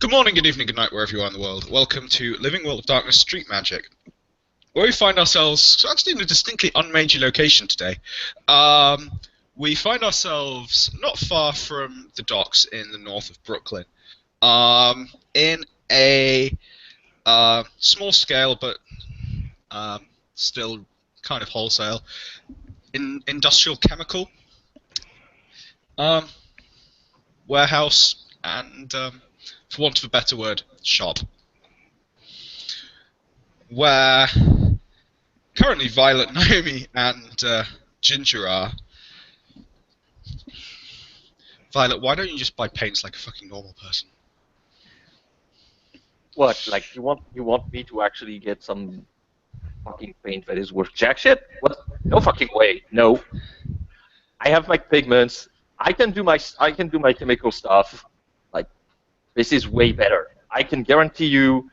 Good morning, good evening, good night, wherever you are in the world. Welcome to Living World of Darkness Street Magic, where we find ourselves actually in a distinctly unmajor location today. We find ourselves not far from the docks in the north of Brooklyn, in a small scale but still kind of wholesale industrial chemical warehouse and, for want of a better word, shop, where currently Violet, Naomi, and Ginger are. Violet, why don't you just buy paints like a fucking normal person? What? Like you want me to actually get some fucking paint that is worth jack shit? What? No fucking way. No. I have my pigments. I can do my chemical stuff. Like this is way better. I can guarantee you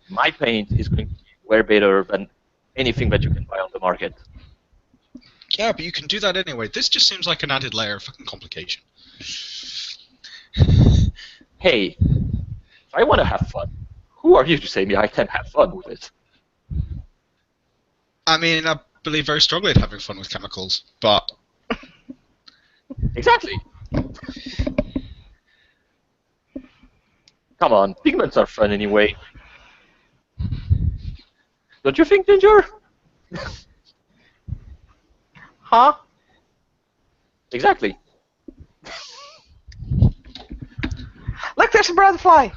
my paint is going to be way better than anything that you can buy on the market. Yeah, but you can do that anyway. This just seems like an added layer of fucking complication. Hey, if I want to have fun, who are you to say me I can't have fun with it? I mean, I believe very strongly in having fun with chemicals, but Exactly. Come on, pigments are fun anyway. Don't you think, Ginger? Huh? Exactly. Look, there's a butterfly.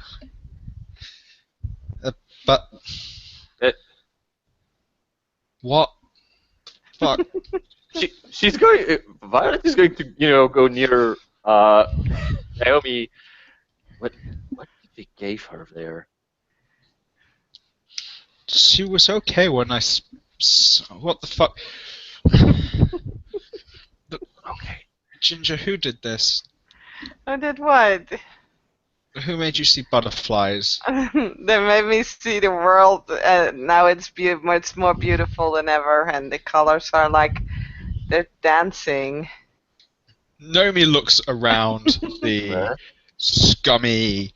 but Uh, what? Fuck. she's going. Violet is going to, go near Naomi. What did they gave her there? She was okay when what the fuck? Okay. Ginger, who did this? I did what? Who made you see butterflies? They made me see the world. Now it's much more beautiful than ever, and the colors are like they're dancing. Naomi looks around the scummy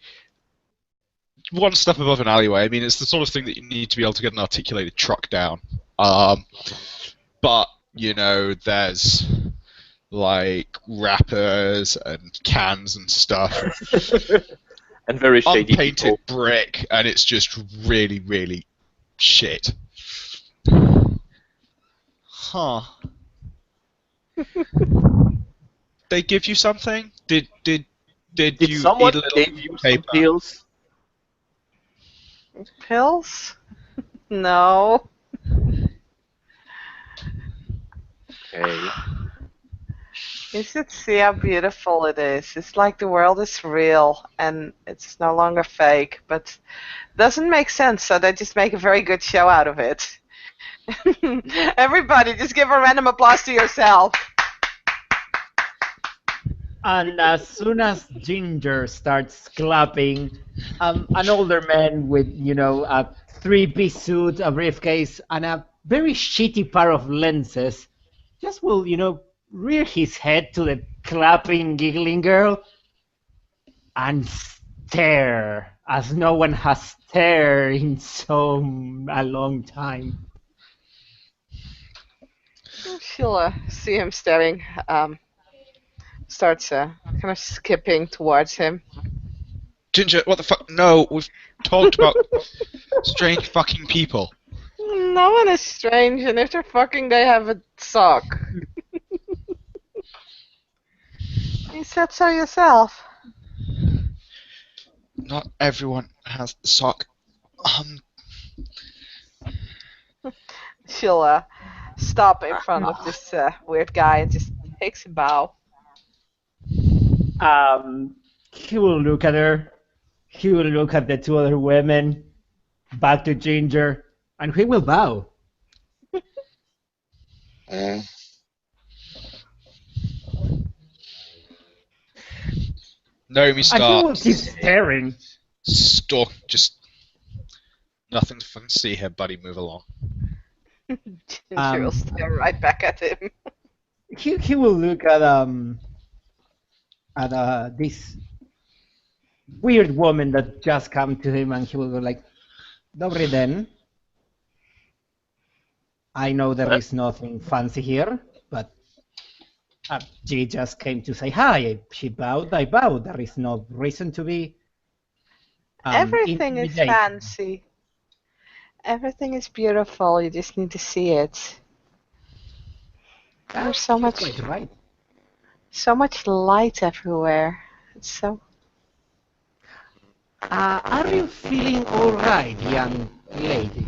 one step above an alleyway. I mean, it's the sort of thing that you need to be able to get an articulated truck down. But, there's like wrappers and cans and stuff. And very shady Unpainted people. brick, and it's just really, really shit. Huh. They give you something? Did Did you someone eat a little gave you some paper? pills? Pills? No. Okay. You should see how beautiful it is. It's like the world is real and it's no longer fake, but doesn't make sense, so they just make a very good show out of it. Everybody, just give a random applause to yourself. And as soon as Ginger starts clapping, an older man with, a three-piece suit, a briefcase, and a very shitty pair of lenses just will, rear his head to the clapping, giggling girl and stare as no one has stared in so a long time. She'll see him staring, starts kind of skipping towards him. Ginger, what the fuck? No, we've talked about strange fucking people. No one is strange, and if they're fucking, they have a sock. You said so yourself. Not everyone has the sock. She'll stop in front of this weird guy and just takes a bow. He will look at her. He will look at the two other women, back to Ginger, and he will bow. Naomi And he will keep starts staring. just nothing to fucking see here, buddy. Move along. Ginger will stare right back at him. He will look at this weird woman that just come to him, and he will go like, "Dobry den. I know there is nothing fancy here, but she just came to say hi. She bowed, I bowed. There is no reason to be Everything is intimidated." fancy. Everything is beautiful. You just need to see it. There's so She's much, quite right. so much light everywhere. It's so. Are you feeling all right, young lady?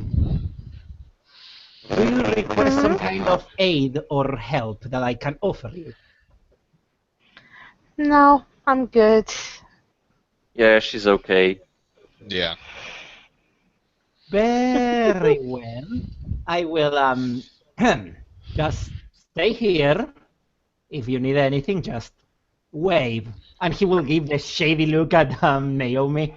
Do you require some kind of aid or help that I can offer you? No, I'm good. Yeah, she's okay. Yeah. Very well. I will just stay here. If you need anything, just wave. And he will give the shady look at Naomi.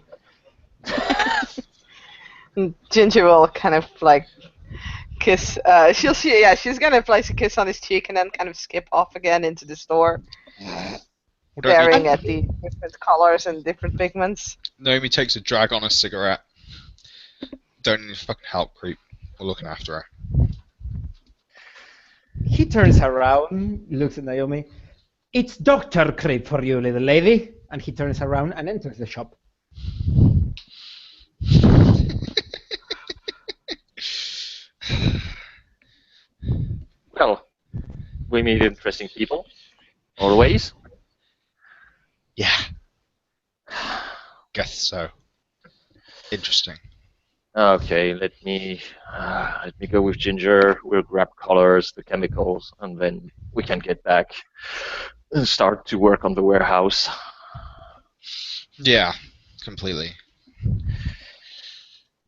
Ginger will kind of like kiss. She's gonna place a kiss on his cheek and then kind of skip off again into the store, Well, staring at the different colors and different pigments. Naomi takes a drag on a cigarette. Don't need fucking help, creep. We're looking after her. He turns around, looks at Naomi. It's Dr. Creep for you, little lady. And he turns around and enters the shop. Well, we meet interesting people. Always. Yeah. Guess so. Interesting. Okay, let me go with Ginger. We'll grab colors, the chemicals, and then we can get back and start to work on the warehouse. Yeah, completely.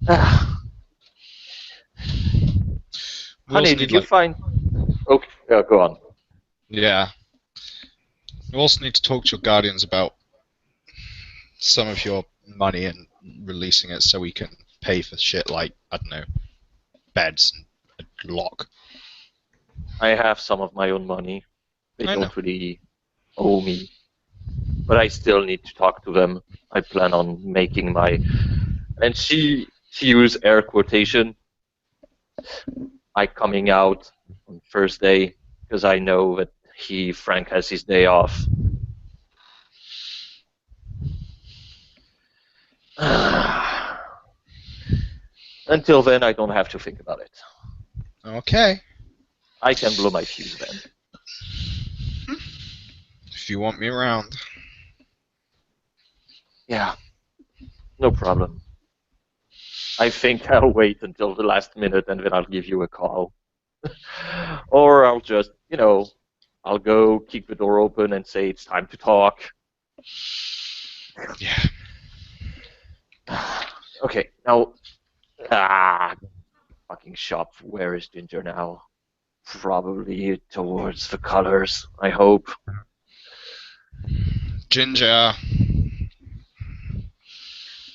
We Honey, also did need, you like- find? Okay, go on. Yeah. You also need to talk to your guardians about some of your money and releasing it so we can pay for shit like, I don't know, beds and a lock. I have some of my own money. They I don't know. really owe me, but I still need to talk to them. I plan on making my, and she used air quotation. I coming out on Thursday because I know that Frank has his day off. Until then, I don't have to think about it. Okay. I can blow my fuse then. If you want me around. Yeah, no problem. I think I'll wait until the last minute and then I'll give you a call. Or I'll just, I'll go kick the door open and say it's time to talk. Yeah. Okay, now, fucking shop. Where is Ginger now? Probably towards the colors, I hope. Ginger.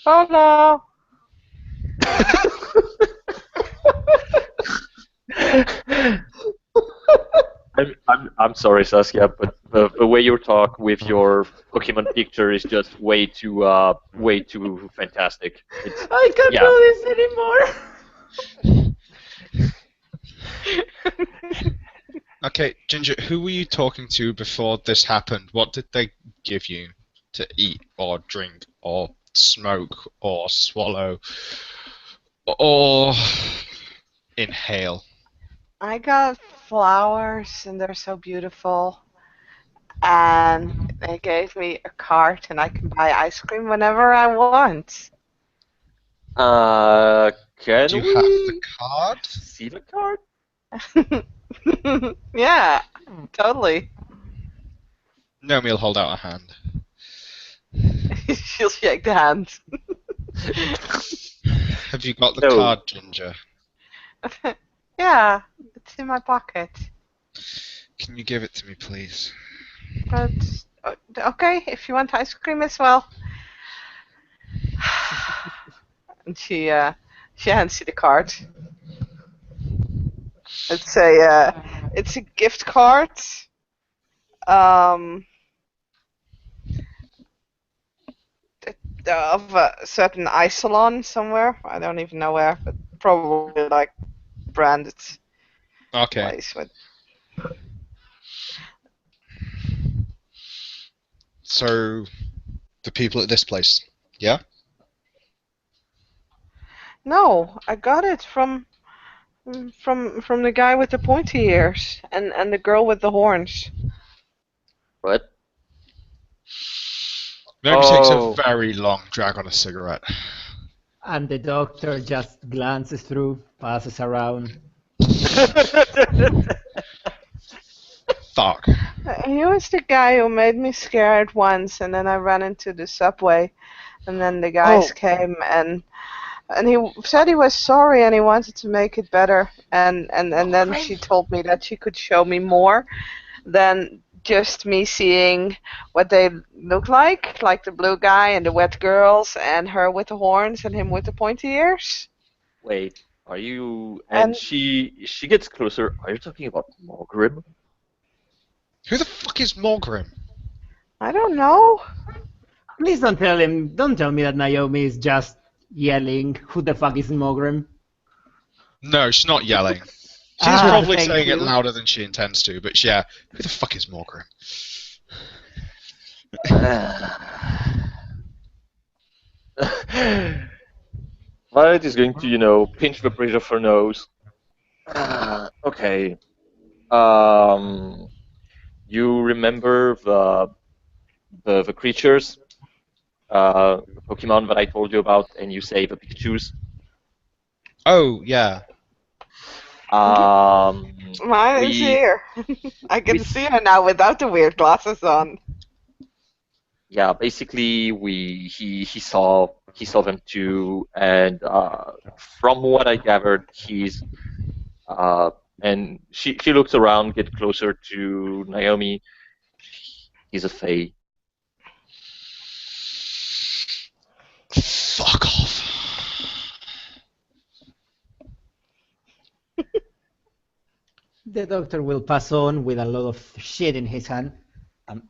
Oh no! I'm sorry, Saskia, but the way you talk with your Pokemon picture is just way too fantastic. I can't Yeah. do this anymore. Okay, Ginger, who were you talking to before this happened? What did they give you to eat or drink or smoke or swallow or inhale? I got flowers and they're so beautiful. And they gave me a cart and I can buy ice cream whenever I want. Can Do you we have the card? see the card? Yeah, totally. Naomi will hold out a hand. She'll shake the hand. Have you got the No. card, Ginger? Yeah, it's in my pocket. Can you give it to me, please? But okay, if you want ice cream as well. And she hands you the card. It's a gift card. of a certain eye salon somewhere. I don't even know where, but probably like branded Okay. place with. So, the people at this place, yeah? No, I got it from the guy with the pointy ears and the girl with the horns. What? Naomi takes a Oh. very long drag on a cigarette. And the doctor just glances through, passes around. Fuck. He was the guy who made me scared once, and then I ran into the subway, and then the guys came and he said he was sorry and he wanted to make it better, and then she told me that she could show me more than just me seeing what they look like the blue guy and the wet girls and her with the horns and him with the pointy ears. Wait, are you? And And- she gets closer. Are you talking about Morgrim? Who the fuck is Morgrim? I don't know. Please don't tell me that Naomi is just yelling, "Who the fuck is Mogrim?" No, she's not yelling. She's Ah, probably thank saying it you. louder than she intends to, but yeah, who the fuck is Morgrim? Violet is going to, pinch the bridge of her nose. Okay. You remember the creatures, the Pokemon that I told you about, and you say the Pikachus? Oh, yeah. Mine is We- here. I can we- see her now without the weird glasses on. Yeah, basically he saw them too, and from what I gathered, and she looks around, get closer to Naomi. He's a Fae. Fuck off. The doctor will pass on with a lot of shit in his hand.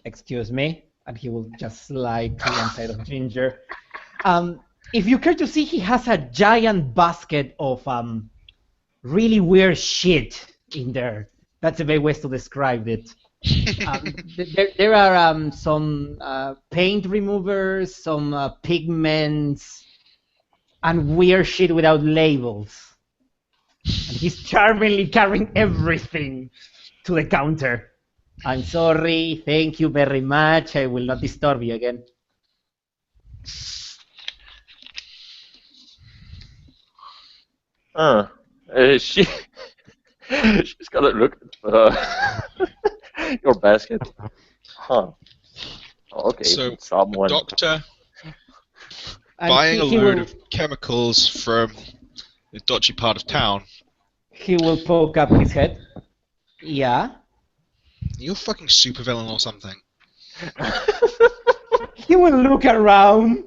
Excuse me, and he will just slide to one side of Ginger. If you care to see, he has a giant basket of really weird shit in there. That's the best way to describe it. There are some paint removers, some pigments, and weird shit without labels. And he's charmingly carrying everything to the counter. I'm sorry, thank you very much. I will not disturb you again. She's gonna look at your basket. Huh. Okay, So, someone. Doctor And buying a he load will, of chemicals from a dodgy part of town. he will poke up his head. Yeah. You're a fucking supervillain or something. He will look around.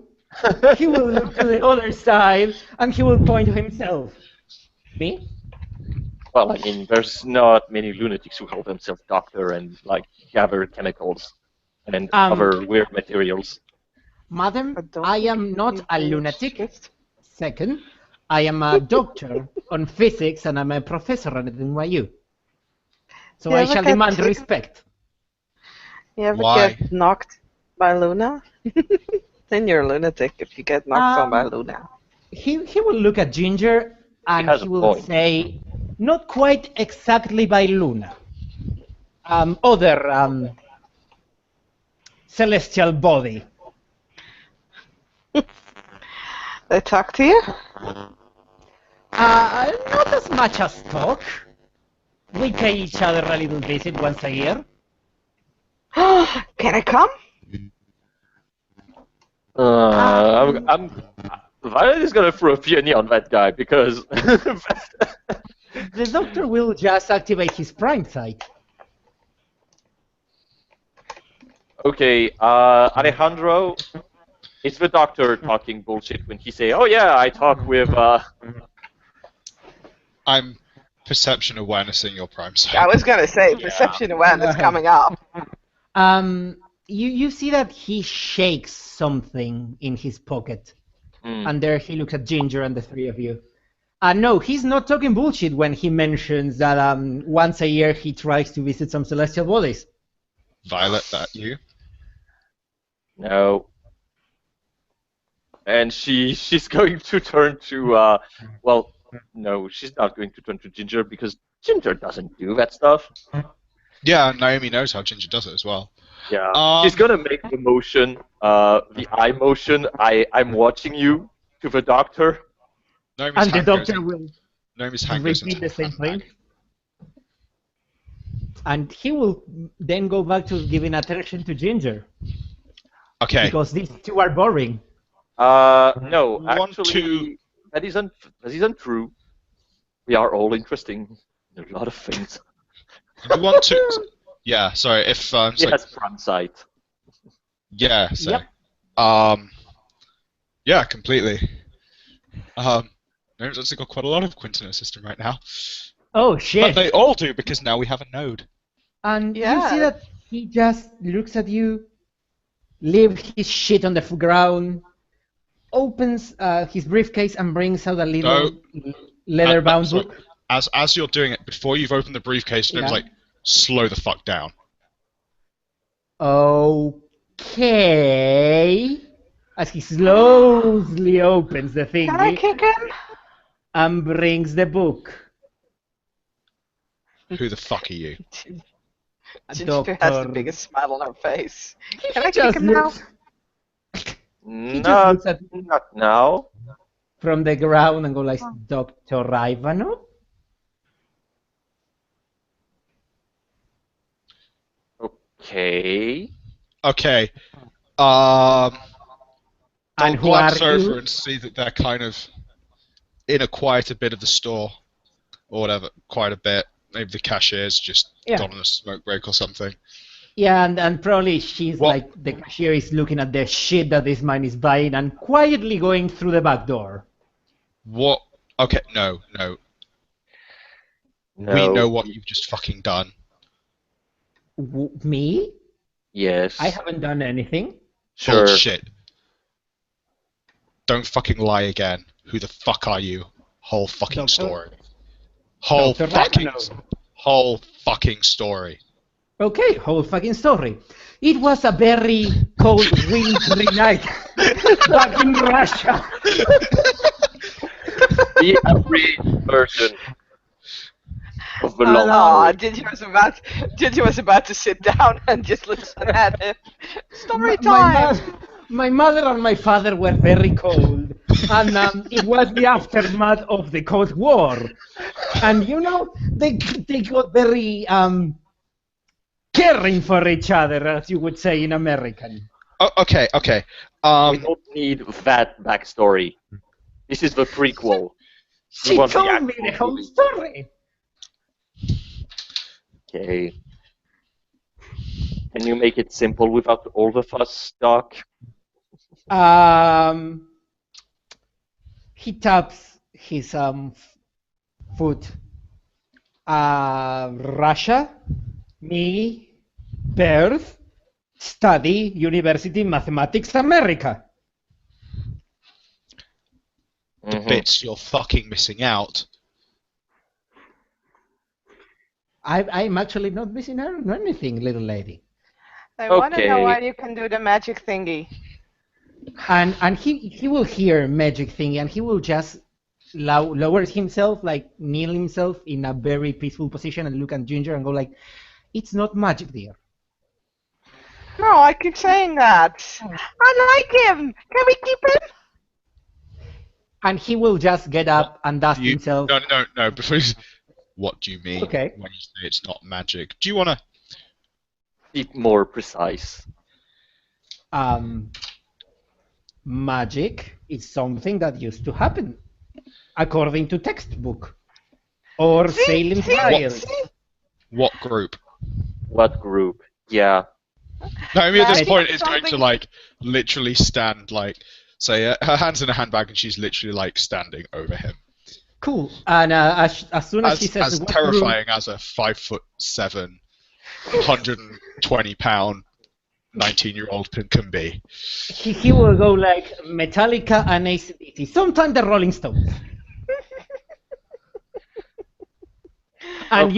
He will look to the other side, and he will point to himself. Me? Well, I mean, there's not many lunatics who call themselves doctor and gather chemicals and other weird materials. Madam, But don't I you am keep not your a fingers lunatic. twist? Second, I am a doctor on physics and I'm a professor at NYU. So You I ever shall get demand hit? respect. You ever Why? get knocked by Luna? Then you're a lunatic if you get knocked on by Um, Luna. He will look at Ginger and has he a will point. say, not quite exactly by Luna. Other celestial body. They talk to you? Not as much as talk. We pay each other a little visit once a year. Can I come? Violet is gonna throw a peony on that guy because The doctor will just activate his prime site. Okay, Alejandro, it's the doctor talking bullshit when he say, "Oh yeah, I talk with." I'm perception awarenessing your prime site. I was gonna say Yeah. perception awareness Go ahead. coming up. you see that he shakes something in his pocket, and there he looks at Ginger and the three of you. No, he's not talking bullshit when he mentions that once a year he tries to visit some celestial bodies. Violet, that you? No. And she's going to turn to well, no, she's not going to turn to Ginger because Ginger doesn't do that stuff. Yeah, Naomi knows how Ginger does it as well. Yeah. She's gonna make the motion, the eye motion. I'm watching you to the doctor. Naomi's And the hand goes doctor in- will Naomi's hand goes repeat into the same handbag. thing. And he will then go back to giving attention to Ginger. Okay. Because these two are boring. No, One, actually, two- that isn't true. We are all interesting in a lot of things. You want to? Yeah. Sorry. If it's like, Yes, front sight. yeah. So. Yep. Yeah, completely. Naomi's actually got quite a lot of Quint in her system right now. Oh But shit! they all do because now we have a node. And you Yeah. see that he just looks at you, leaves his shit on the ground, opens his briefcase and brings out a little leather-bound sorry. book. As you're doing it, before you've opened the briefcase, Naomi's Yeah. like, slow the fuck down. Okay. As he slowly opens the Can I thingy kick him? and brings the book. Who the fuck are you? Ginger has the Doctor. biggest smile on her face. Can I kick Just him now? looks, he just Not, looks at not now. from the ground and goes like, Dr. Ivanov? Okay. Okay. And I'll who glance are over you? and see that they're kind of in a quieter bit of the store, or whatever, quite a bit. Maybe the cashier's just Yeah. gone on a smoke break or something. Yeah, and probably she's What? like, the cashier is looking at the shit that this man is buying and quietly going through the back door. What? Okay, no. No. We know what you've just fucking done. Me? Yes. I haven't done anything. Sure. Bullshit. Don't fucking lie again. Who the fuck are you? Whole fucking Doctor- story. Whole Dr. fucking story. Okay, whole fucking story. It was a very cold, wintry night back in Russia. The average version of the Oh, long no, story. Ginger was about to sit down and just listen at him. Story My, time. my mother and my father were very cold, and it was the aftermath of the Cold War. And you know, they got very caring for each other, as you would say in American. Oh, okay. We don't need that backstory. This is the prequel. She want the told me actual the whole movie. story. Okay. Can you make it simple without all the fuss, Doc? He taps his foot. Russia, me, birth, study, university, mathematics, America. The bits you're fucking missing out. I'm actually not missing out on anything, little lady. I want to know Okay. why you can do the magic thingy. And he will hear magic thing, and he will just lower himself, like kneel himself in a very peaceful position, and look at Ginger and go like, "It's not magic, dear." No, I keep saying that. I like him. Can we keep him? And he will just get up and dust himself. No. Before you, what do you mean Okay. when you say it's not magic? Do you want to? Be more precise. Magic is something that used to happen, according to textbook or Salem trials. What group? What group? Yeah. Naomi at this Magic point is is going to something- like literally stand like say her hands in a handbag and she's literally like standing over him. Cool. And as soon as she As says what terrifying as a 5'7", 120-pound 19-year-old can be. He will go like Metallica and AC/DC, sometimes the Rolling Stones. And Okay.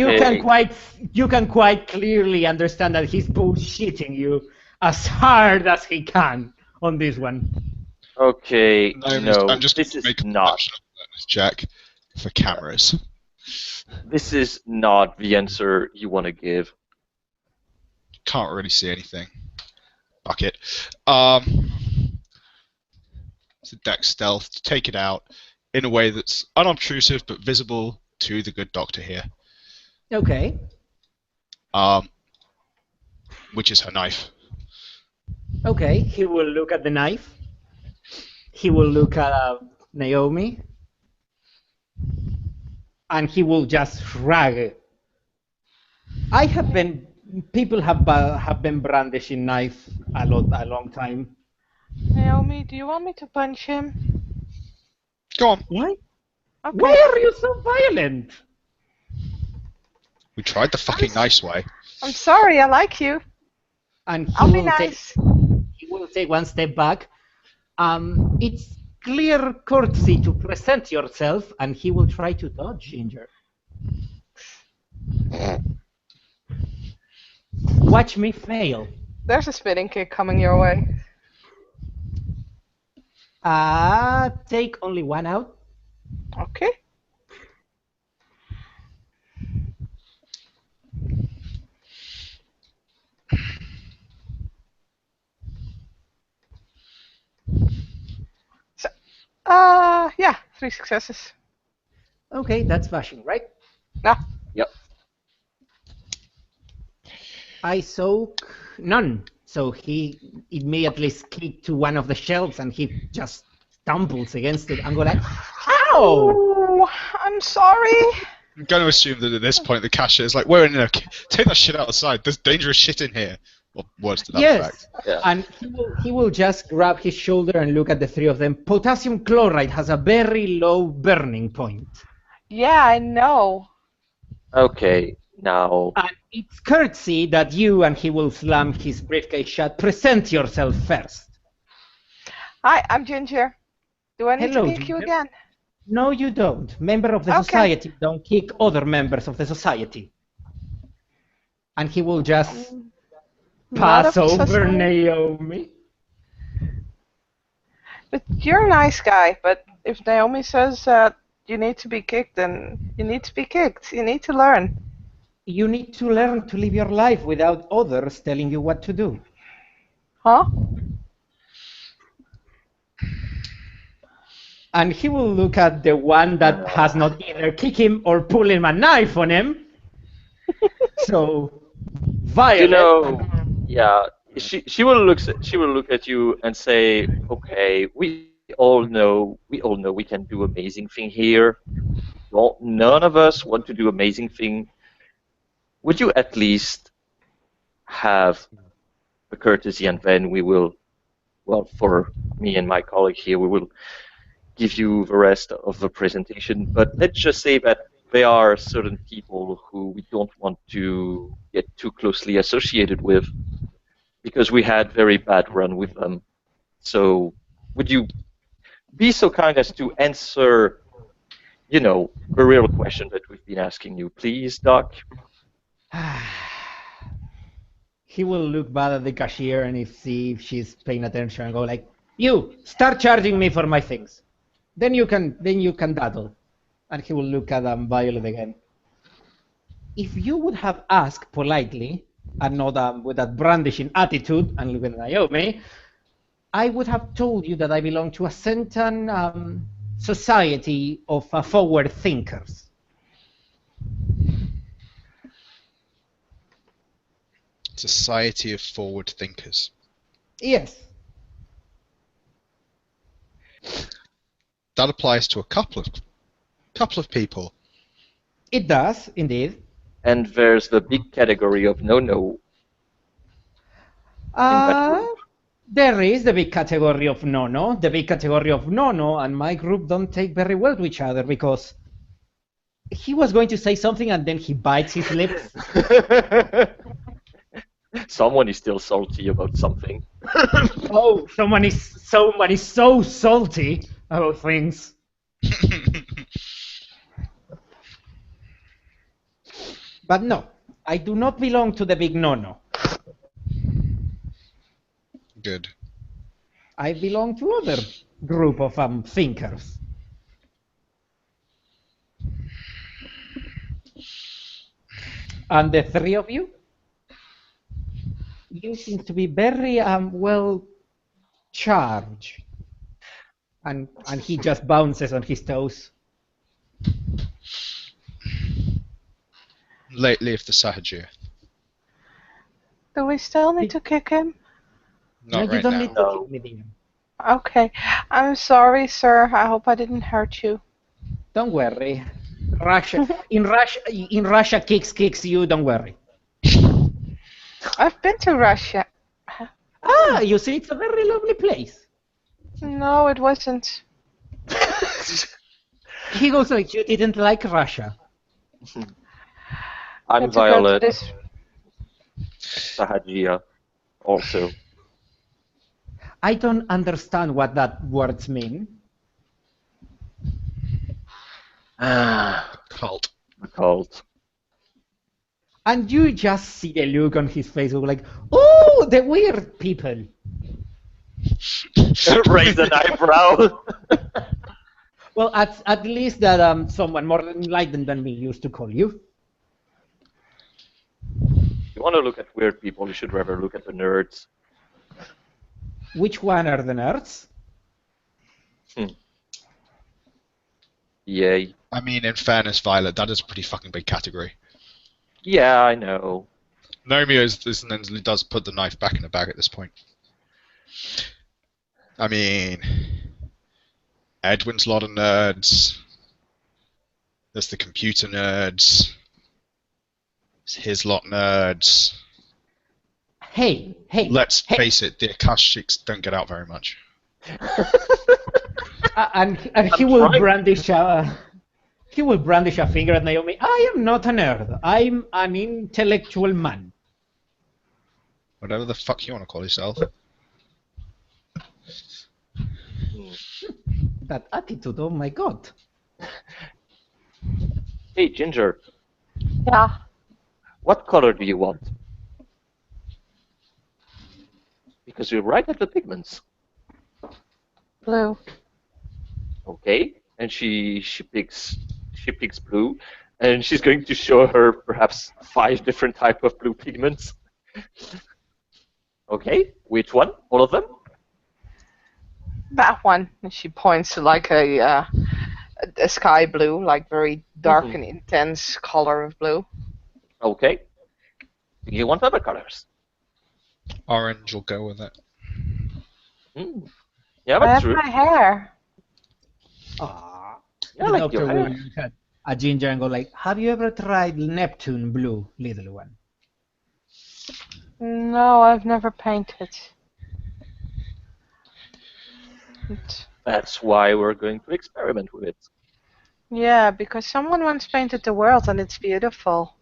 you can quite clearly understand that he's bullshitting you as hard as he can on this one. Okay, I'm no, just going this to is make a not. perception awareness check for cameras. This is not the answer you want to give. Can't really see anything. Fuck it. It's a deck stealth to take it out in a way that's unobtrusive but visible to the good doctor here. Okay. Which is her knife. Okay, he will look at the knife. He will look at Naomi. And he will just shrug it. People have been brandishing knives a long time. Naomi, do you want me to punch him? Go on. Why? Okay. Why are you so violent? We tried the fucking nice way. I'm sorry, I like you. And I'll be nice. He will take one step back. It's clear courtesy to present yourself, and he will try to dodge Ginger. Watch me fail. There's a spinning kick coming your way. Take only one out. Okay. So, yeah, 3 successes. Okay, that's bashing, right? No. Yep. I soak none. So he immediately skipped to one of the shelves and he just stumbles against it and go like, ow! Oh, I'm sorry. I'm going to assume that at this point the cashier is like, "We're in there. Take that shit outside. There's dangerous shit in here." Or words to that effect. Yeah. And he will just grab his shoulder and look at the three of them. Potassium chloride has a very low burning point. Yeah, I know. Okay, now. And it's courtesy that you, and he will slam his briefcase shut, present yourself first. Hi, I'm Ginger. Do I need Hello, to kick you Ginger. again? No, you don't. Member of the Okay. society don't kick other members of the society. And he will just Not pass of over society. Naomi. But you're a nice guy, but if Naomi says you need to be kicked, then you need to be kicked. You need to learn. You need to learn to live your life without others telling you what to do. Huh? And he will look at the one that has not either kick him or pull him a knife on him. So, violent. You know, yeah, she will look at you and say, "Okay, we all know we can do amazing thing here. Well, none of us want to do amazing thing. Would you at least have the courtesy, and then we will, well, for me and my colleague here, we will give you the rest of the presentation. But let's just say that there are certain people who we don't want to get too closely associated with because we had very bad run with them. So would you be so kind as to answer, you know, the real question that we've been asking you, please, Doc? He will look bad at the cashier and see if she's paying attention and go like, "You start charging me for my things. Then you can daddle." And he will look at Violet again. If you would have asked politely and not with that brandishing attitude and look at Naomi, I would have told you that I belong to a certain society of forward thinkers. Society of forward thinkers. Yes. That applies to a couple of people. It does, indeed. And there's the big category of no-no. There is the big category of no-no. The big category of no-no and my group don't take very well to each other because he was going to say something and then he bites his lips. Someone is still salty about something. Oh, someone is so salty about things. But no, I do not belong to the big no-no. Good. I belong to other group of thinkers. And the three of you? You seem to be very well charged. And he just bounces on his toes. Leave the Sahajir. Do we still need to kick him? Not you right don't now. need to No. kick me, Dean. Okay. I'm sorry, sir. I hope I didn't hurt you. Don't worry. In Russia kicks you, don't worry. I've been to Russia. Ah, you see, it's a very lovely place. No, it wasn't. He goes like, you didn't like Russia. I'm Had to go to Violet this- Sahajia also. I don't understand what that words mean. Cult. The cult. And you just see the look on his face of like, oh, the weird people. Raise an eyebrow. Well, at least that someone more enlightened than me used to call you. If you want to look at weird people, you should rather look at the nerds. Which one are the nerds? Yay. I mean, in fairness, Violet, that is a pretty fucking big category. Yeah, I know. Naomi does put the knife back in the bag at this point. I mean, Edwin's a lot of nerds. There's the computer nerds. There's his lot nerds. Hey. Let's hey. face it, the Akashics don't get out very much. And he I'm will trying. brandish a finger at Naomi. I am not a nerd. I'm an intellectual man. Whatever the fuck you want to call yourself. That attitude, oh my god. Hey, Ginger, Yeah. what color do you want? Because you're right at the pigments. Blue. Okay, and she picks blue, and she's going to show her perhaps 5 different type of blue pigments. Okay, which one? All of them? That one. And she points to like a sky blue, like very dark and intense color of blue. Okay. Do you want other colors? Orange will go with it. Yeah, I that's have true. my hair. Ah. Yeah, I The like doctor your will hair. look at a Ginger and go like, have you ever tried Neptune blue, little one? No, I've never painted. That's why we're going to experiment with it. Yeah, because someone once painted the world and it's beautiful.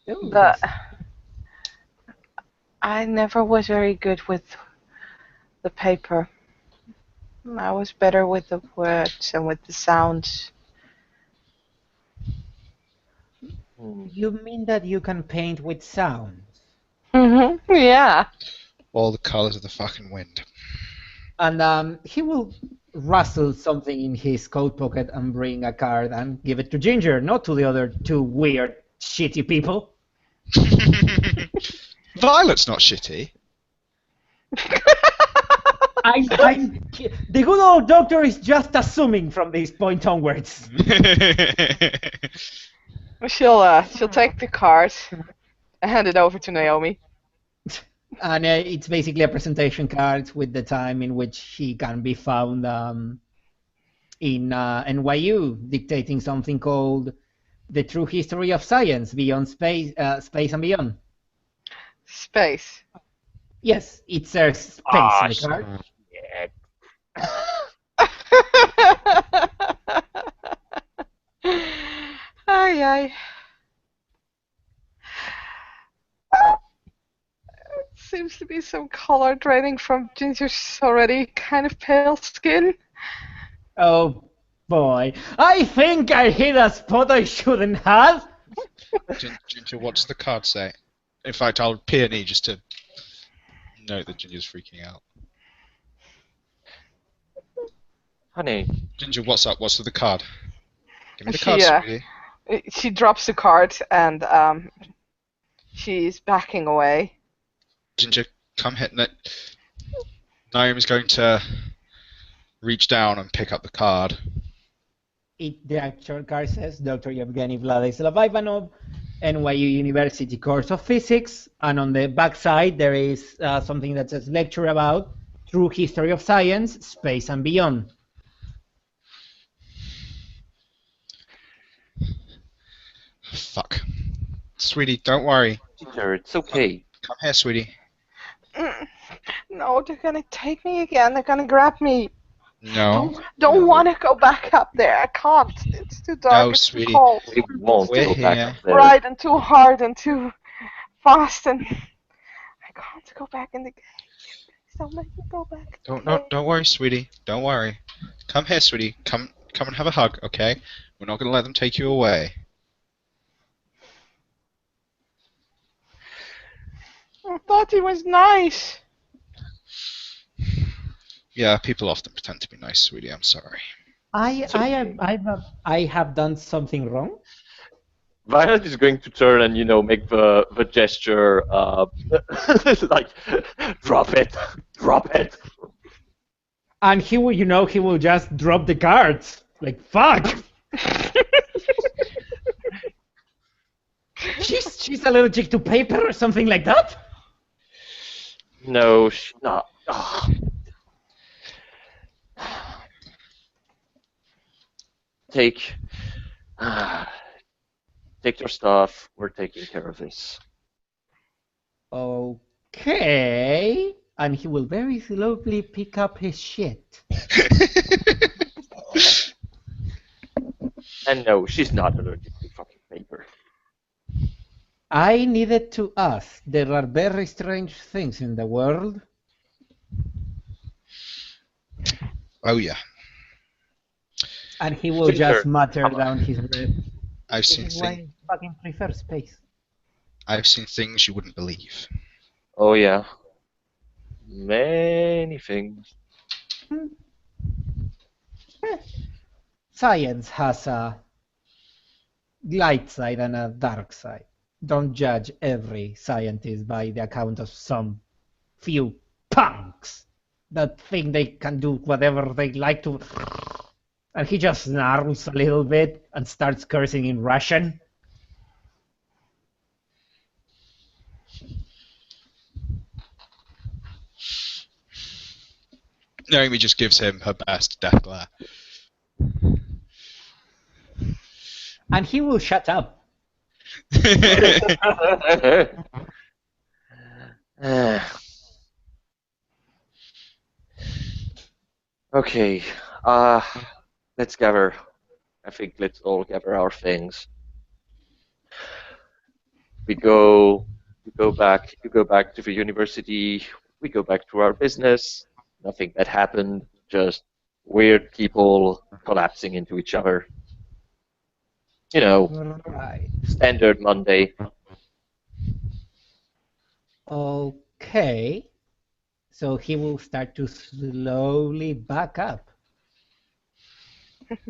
Oh, But that's- I never was very good with the paper. I was better with the words and with the sounds. You mean that you can paint with sound? Yeah. All the colours of the fucking wind. And he will rustle something in his coat pocket and bring a card and give it to Ginger, not to the other two weird, shitty people. Violet's not shitty. The good old doctor is just assuming from this point onwards. She'll take the card and hand it over to Naomi. And it's basically a presentation card with the time in which he can be found in NYU, dictating something called The True History of Science Beyond Space, Space and Beyond. Space. Yes, it says space Ah, in the card. Yeah. Ay, ay. some color draining from Ginger's already kind of pale skin. Oh boy, I think I hit a spot I shouldn't have. Ginger, what does the card say? In fact, I'll Peony just to note that Ginger's freaking out. Honey, Ginger, what's up? What's with the card? Give me the She, card, uh, sweetie. She drops the card and she's backing away. Ginger, come hit it. Naomi's going to reach down and pick up the card. The actual card says Dr. Yevgeny Vladislav Ivanov, NYU University Course of Physics, and on the back side there is something that says lecture about True History of Science, Space and Beyond. Fuck. Sweetie, don't worry. Ginger, it's okay. Come here, sweetie. No, they're gonna take me again. They're gonna grab me. No. Don't want to go back up there. I can't. It's too dark. No, it's sweetie. too cold. We won't We're go back here. up there. Right, and too hard and too fast, and I can't go back in the cage. Please don't make me go back. Don't worry, sweetie. Don't worry. Come here, sweetie. Come and have a hug, okay? We're not gonna let them take you away. I thought he was nice. Yeah, people often pretend to be nice, sweetie. I'm sorry. I have done something wrong. Violet is going to turn and, make the gesture, like, drop it, drop it. And he will just drop the cards. Like, fuck! she's allergic to paper or something like that? No, she's not. Oh. Take your stuff. We're taking care of this. Okay. And he will very slowly pick up his shit. And no, she's not allergic to fucking paper. I needed to ask. There are very strange things in the world. Oh yeah. And he will Ginger, just mutter come on. down his breath. I've seen This is why things. I fucking prefer space. I've seen things you wouldn't believe. Oh yeah. Many things. Science has a light side and a dark side. Don't judge every scientist by the account of some few punks that think they can do whatever they like to. And he just snarls a little bit and starts cursing in Russian. Naomi just gives him her best death glare. And he will shut up. Okay. Let's gather. I think let's all gather our things. We go back. You go back to the university. We go back to our business. Nothing bad happened. Just weird people collapsing into each other. Right. Standard Monday. Okay. So he will start to slowly back up.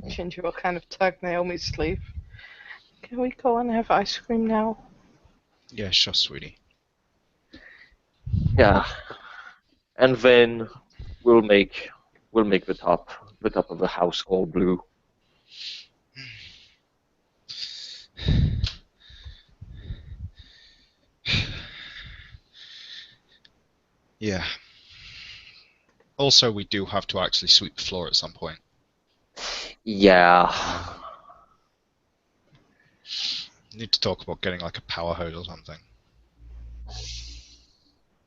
Ginger will kind of tug Naomi's sleeve. Can we go and have ice cream now? Yeah, sure, sweetie. Yeah. And then we'll make the top of the house all blue. Yeah. Also, we do have to actually sweep the floor at some point. Yeah. Need to talk about getting like a power hose or something.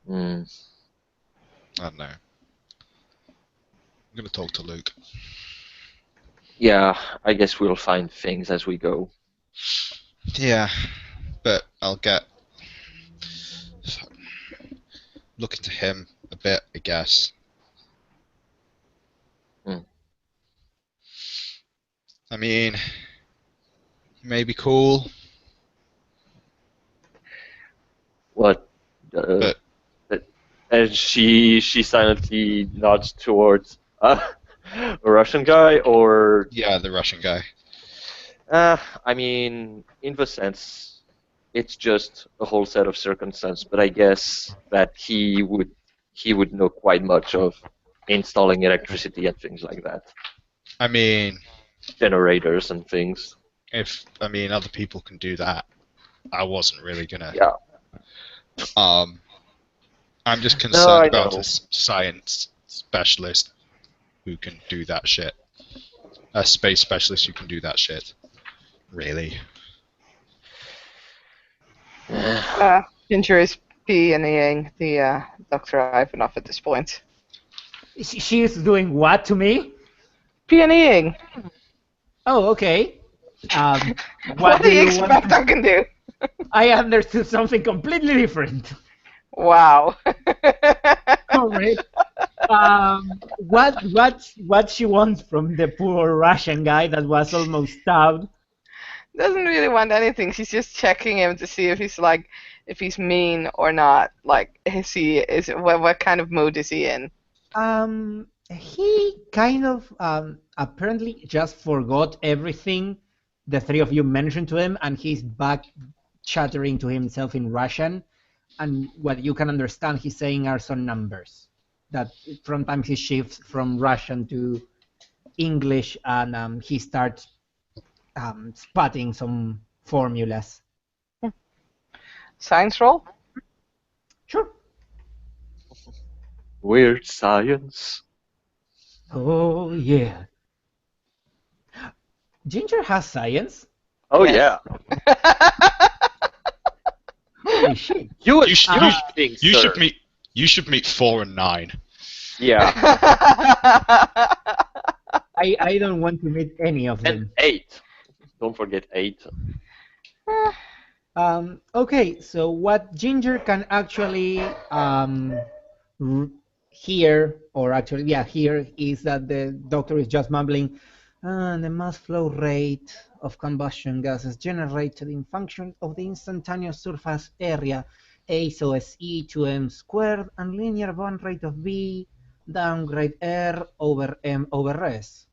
I don't know. I'm gonna talk to Luke. Yeah, I guess we'll find things as we go. Yeah, but I'll get. look into him a bit, I guess. Hmm. I mean, he may be cool, What? but And she silently nods towards a Russian guy, or yeah, the Russian guy. I mean, in the sense, it's just a whole set of circumstances. But I guess that he would know quite much of installing electricity and things like that, I mean, generators and things. other people can do that. I wasn't really gonna. Yeah. I'm just No, concerned I about know. a science specialist who can do that shit. A space specialist who can do that shit. Really. Ginger is peeing the Dr. Ivanov at this point. She's doing what to me? Peeing. Oh, okay. Um, What do you want expect I can do? I understood something completely different. Wow. Correct. What she wants from the poor Russian guy that was almost stabbed? Doesn't really want anything. She's just checking him to see if he's like, if he's mean or not. Like, what kind of mood is he in? He kind of apparently just forgot everything the three of you mentioned to him, and he's back chattering to himself in Russian. And what you can understand he's saying are some numbers that from time he shifts from Russian to English, and he starts spotting some formulas. Science roll? Sure. Weird science. Oh yeah. Ginger has science. Oh Yes. yeah. Holy shit. You would You should- think, You sir. should meet. You should meet 4 and 9. Yeah. I don't want to meet any of them. And 8. Don't forget 8. Okay, so what Ginger can actually hear, or actually, yeah, hear, is that the doctor is just mumbling, the mass flow rate of combustion gases generated in function of the instantaneous surface area, A so S E to M squared, and linear bond rate of V, downgrade R over M over S.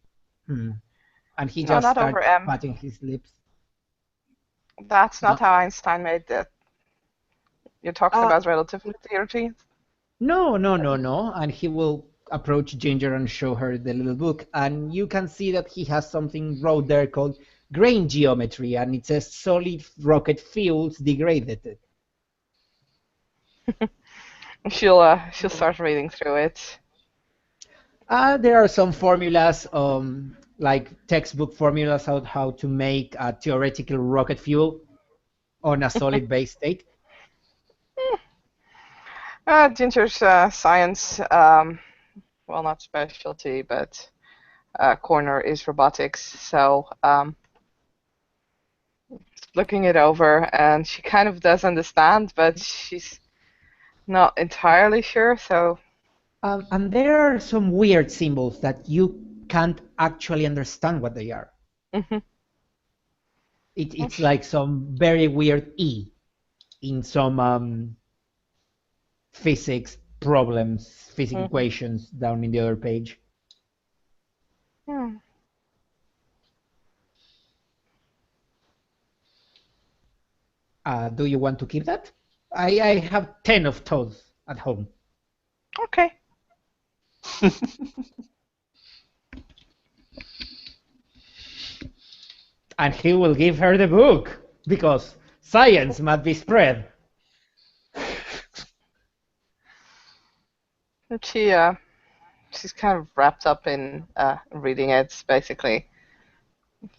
And he No, just not starts over M. patting his lips. That's not how Einstein made that. You're talking about relativity? No. And he will approach Ginger and show her the little book. And you can see that he has something wrote there called grain geometry. And it says solid rocket fuels degraded. She'll start reading through it. There are some formulas, like textbook formulas on how to make a theoretical rocket fuel on a solid base state. Ginger's science, well, not specialty, but corner is robotics. So looking it over, and she kind of does understand, but she's not entirely sure. So And there are some weird symbols that you can't actually understand what they are. mhm. It's like some very weird E in some physics problems, physics Mhm. equations down in the other page. Hmm. Do you want to keep that? I have 10 of those at home. Okay. And he will give her the book because science must be spread. And she's kind of wrapped up in reading it, basically.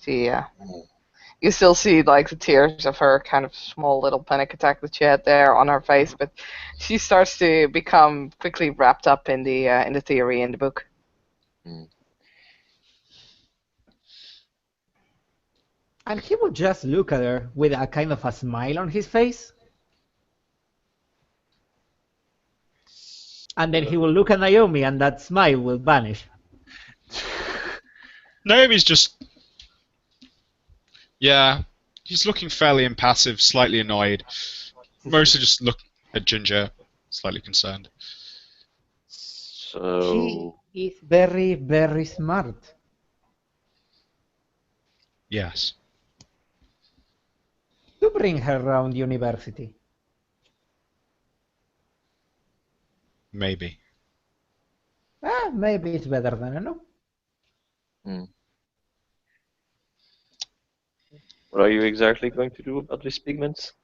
You still see like the tears of her kind of small little panic attack that she had there on her face, but she starts to become quickly wrapped up in the theory in the book. And he will just look at her with a kind of a smile on his face. And then he will look at Naomi, and that smile will vanish. Naomi's just... Yeah, he's looking fairly impassive, slightly annoyed. Mostly just look at Ginger, slightly concerned. So She is very, very smart. Yes. To bring her around university. Maybe. Maybe it's better than I know. what are you exactly going to do about these pigments?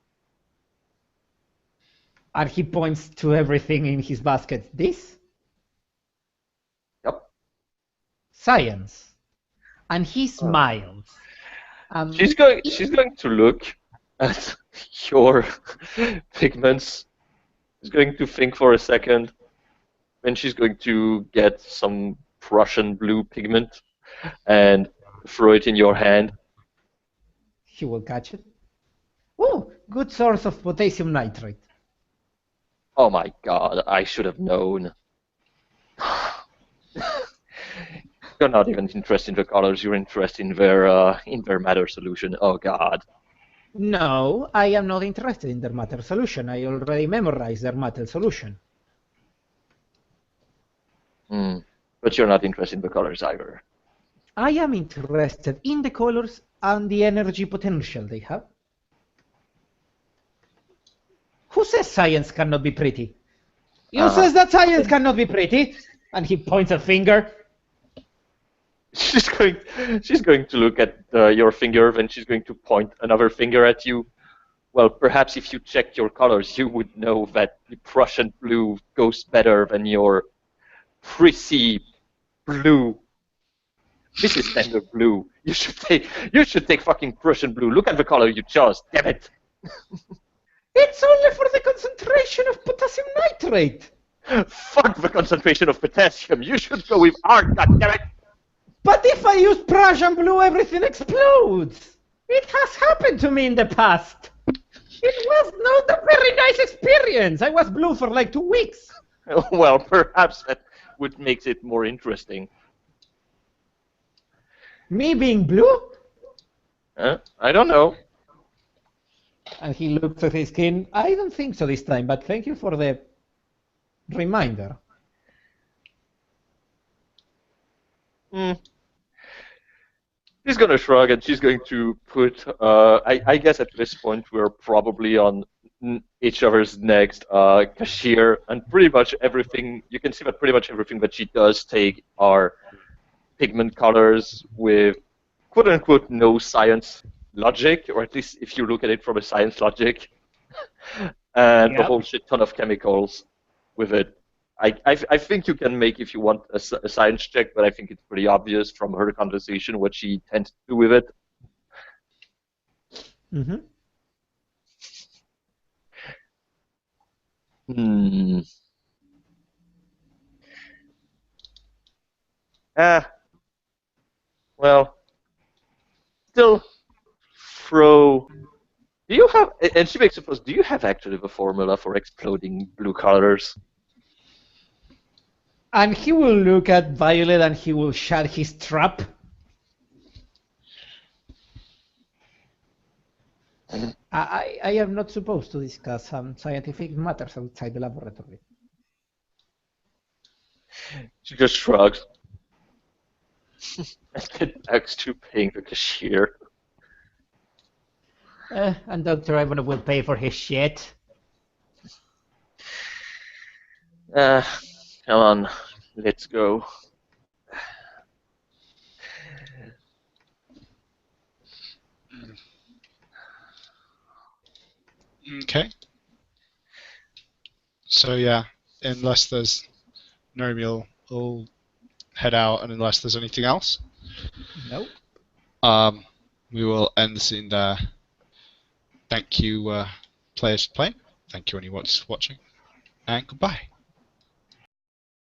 And he points to everything in his basket. This? Yep. Science. And he smiles. She's going to look at your pigments. She's going to think for a second. Then she's going to get some Prussian blue pigment and throw it in your hand. He will catch it. Oh, good source of potassium nitrate. Oh my god, I should have known. You're not even interested in the colors, you're interested in their matter solution. Oh god. No, I am not interested in their matter solution. I already memorized their matter solution. But you're not interested in the colors either. I am interested in the colors and the energy potential they have. Who says science cannot be pretty? You says that science cannot be pretty? And he points a finger. She's going to look at your finger, then she's going to point another finger at you. Well, perhaps if you checked your colors, you would know that the Prussian blue goes better than your prissy blue. This is standard blue. You should take fucking Prussian blue. Look at the color you chose. Damn it. It's only for the concentration of potassium nitrate. Fuck the concentration of potassium. You should go with art. God damn it. But if I use Prussian blue, everything explodes. It has happened to me in the past. It was not a very nice experience. I was blue for like 2 weeks. Well, perhaps that would make it more interesting. Me being blue? I don't know. And he looks at his skin. I don't think so this time, but thank you for the reminder. She's gonna shrug and she's going to put. I guess at this point we're probably on each other's next cashier, and pretty much everything. You can see that pretty much everything that she does take are pigment colors with quote unquote no science logic, or at least if you look at it from a science logic, and a whole shit ton of chemicals with it. I think you can make, if you want, a science check, but I think it's pretty obvious from her conversation what she tends to do with it. Well, still, Fro, do you have, and she makes a post, do you have actually the formula for exploding blue colors? And he will look at Violet and he will shut his trap. I am not supposed to discuss scientific matters outside the laboratory. She just shrugs. And get back to paying the cashier. And Dr. Ivanov will pay for his shit. Come on, let's go. Okay. So yeah, unless there's Naomi will head out, and unless there's anything else, Nope. we will end the scene there. Thank you, players, for playing. Thank you, anyone watching, and goodbye.